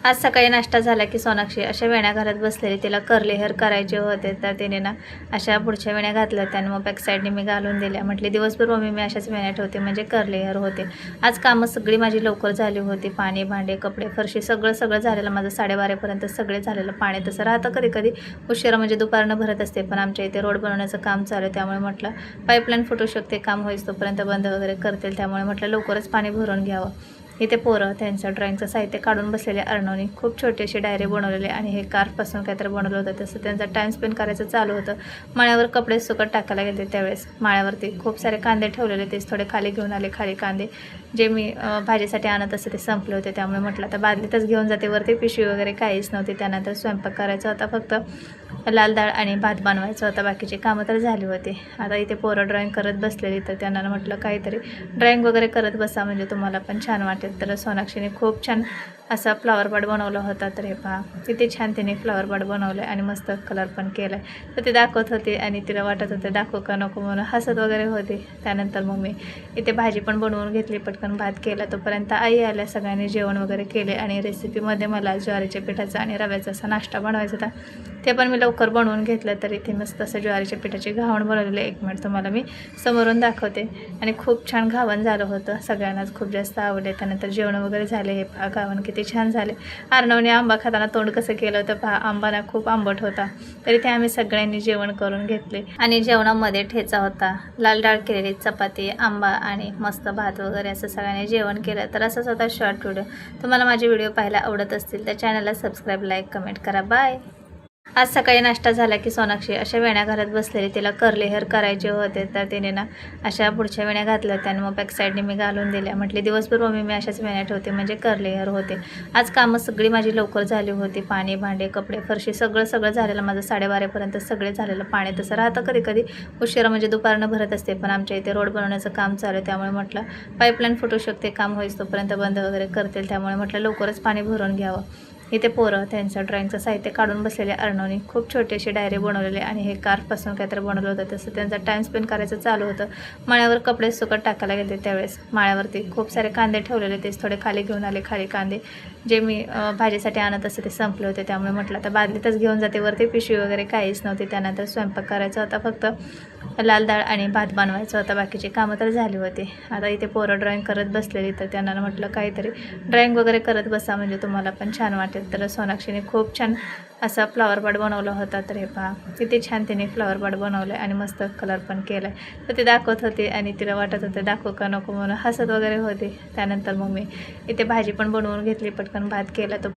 आज सकाळी नाश्ता झाला की सोनाक्षी अशा वेण्या घालत बसलेली, तिला कर्ली हेअर करायचे होते तर तिने ना अशा पुढच्या वेण्या घातल्या होत्या आणि मग बॅक साईडने मी घालून दिल्या. म्हटली दिवसभर मम्मी मी अशाच वेण्या ठेवते म्हणजे कर्ली हेअर होते. आज कामं सगळी माझी लवकर झाली होती. पाणी, भांडे, कपडे, फरशी सगळं झालेलं माझं 12:30पर्यंत सगळे झालेलं. पाणी तसं राहतं कधी कधी उशिरा म्हणजे दुपारनं भरत असते, पण आमच्या इथे रोड बनवण्याचं काम चालू आहे त्यामुळे म्हटलं पाईपलाईन फुटू शकते, काम होईस तोपर्यंत बंद वगैरे करतील, त्यामुळे म्हटलं लवकरच पाणी भरून घ्यावं. इथे पोरं त्यांचं ड्रॉइंगचं साहित्य काढून बसलेले. अर्णवनी खूप छोटी अशी डायरी बनवलेली आणि हे कार्डपासून काहीतरी बनवलं होतं, तसं त्यांचा टाईम स्पेंड करायचं चालू होतं. माळ्यावर कपडे सुकत टाकायला गेले त्यावेळेस माळ्यावरती खूप सारे कांदे ठेवलेले, तेच थोडे खाली घेऊन आले. खाली कांदे जे मी भाजीसाठी आणत असते ते संपले होते, त्यामुळे म्हटलं आता बादलीतच घेऊन जाते. वरती पिशवी वगैरे काहीच नव्हती. त्यानंतर स्वयंपाक करायचा होता, फक्त लाल डाळ आणि भात बनवायचा होता, बाकीची कामं तर झाली होती. आता इथे पोरं ड्रॉइंग करत बसलेली, तर त्यांना म्हटलं काहीतरी ड्रॉइंग वगैरे करत बसा म्हणजे तुम्हाला पण छान वाटेल. तर सोनाक्षीने खूप छान असा फ्लॉवर पॉट बनवला होता. तर हे पहा किती छान तिने फ्लॉवर पॉट बनवलं आहे आणि मस्त कलर पण केला आहे. तर ते दाखवत होते आणि तिला वाटत होते दाखवू का नको म्हणून हसत वगैरे होते. त्यानंतर मग मी इथे भाजी पण बनवून घेतली, पटकन भात केला. तोपर्यंत आई आल्या, सगळ्यांनी जेवण वगैरे केले आणि रेसिपीमध्ये मला ज्वारीच्या पिठाचा आणि रव्याचा असा नाश्ता बनवायचा होता, ते पण मी लवकर बनवून घेतलं. तर इथे मस्त असं ज्वारीच्या पिठाचे घावण बनवलेले. 1 मिनिट तुम्हाला मी समोरून दाखवते. आणि खूप छान घावण झालं होतं, सगळ्यांनाच खूप जास्त आवडले. त्यानंतर जेवण वगैरे झाले. हे पहा घावण किती छान झाले. अर्णवने आंबा खाताना तोंड कसं केलं होतं पहा, आंबाना खूप आंबट होता. तरी ते आम्ही सगळ्यांनी जेवण करून घेतले आणि जेवणामध्ये ठेचा होता, लाल डाळ केलेली, चपाती, आंबा आणि मस्त भात वगैरे असं सगळ्यांनी जेवण केलं. तर असंच होता शॉर्ट व्हिडिओ. तुम्हाला माझे व्हिडिओ पाहायला आवडत असतील तर चॅनलला सबस्क्राईब, लाईक, कमेंट करा. बाय. आज सकाळी नाश्ता झाला की सोनाक्षी अशा वेण्या घालत बसलेली, तिला कर्ली हेअर करायचे होते तर तिने ना अशा पुढच्या वेण्या घातल्या होत्या आणि मग बॅक साईडने मी घालून दिल्या. म्हटली दिवसभर मम्मी मी अशाच वेण्या ठेवते म्हणजे कर्ली हेअर होते. आज कामं सगळी माझी लवकर झाली होती. पाणी, भांडे, कपडे, फरशी सगळं झालेलं माझं 12:30पर्यंत सगळे झालेलं. पाणी तसं राहतं कधी कधी उशिरा म्हणजे दुपारनं भरत असते, पण आमच्या इथे रोड बनवण्याचं काम चालू आहे त्यामुळे म्हटलं पाईपलाईन फुटू शकते, काम होईस तोपर्यंत बंद वगैरे करतील, त्यामुळे म्हटलं लवकरच पाणी भरून घ्यावं. इथे पोरं त्यांचं ड्रॉइंगचं साहित्य काढून बसलेले. अर्णवनी खूप छोटी अशी डायरी बनवलेली आणि हे कार्डपासून काहीतरी बनवलं होतं, तसं त्यांचा टाईम स्पेंड करायचं चालू होतं. माळ्यावर कपडे सुकत टाकायला गेले त्यावेळेस माळ्यावरती खूप सारे कांदे ठेवलेले, तेच थोडे खाली घेऊन आले. खाली कांदे जे मी भाजीसाठी आणत असते ते संपले होते, त्यामुळे म्हटलं आता बादलीतच घेऊन जाते. वरती पिशवी वगैरे काहीच नव्हती. त्यानंतर स्वयंपाक करायचा होता, फक्त लाल डाळ आणि भात बनवायचा होता, बाकीची कामं तर झाली होती. आता इथे पोरं ड्रॉइंग करत बसलेली, तर त्यांना म्हटलं काहीतरी ड्रॉइंग वगैरे करत बसा म्हणजे तुम्हाला पण छान वाटेल. तर सोनाक्षीने खूप छान असा फ्लॉवर पॉट बनवला होता. तर हे पहा किती छान तिने फ्लॉवर पॉट बनवलं आहे आणि मस्त कलर पण केला आहे. तर ते दाखवत होते आणि तिला वाटत होते दाखवू का नको म्हणून हसत वगैरे होते. त्यानंतर मग मी इथे भाजी पण बनवून घेतली, पटकन भात केला. तो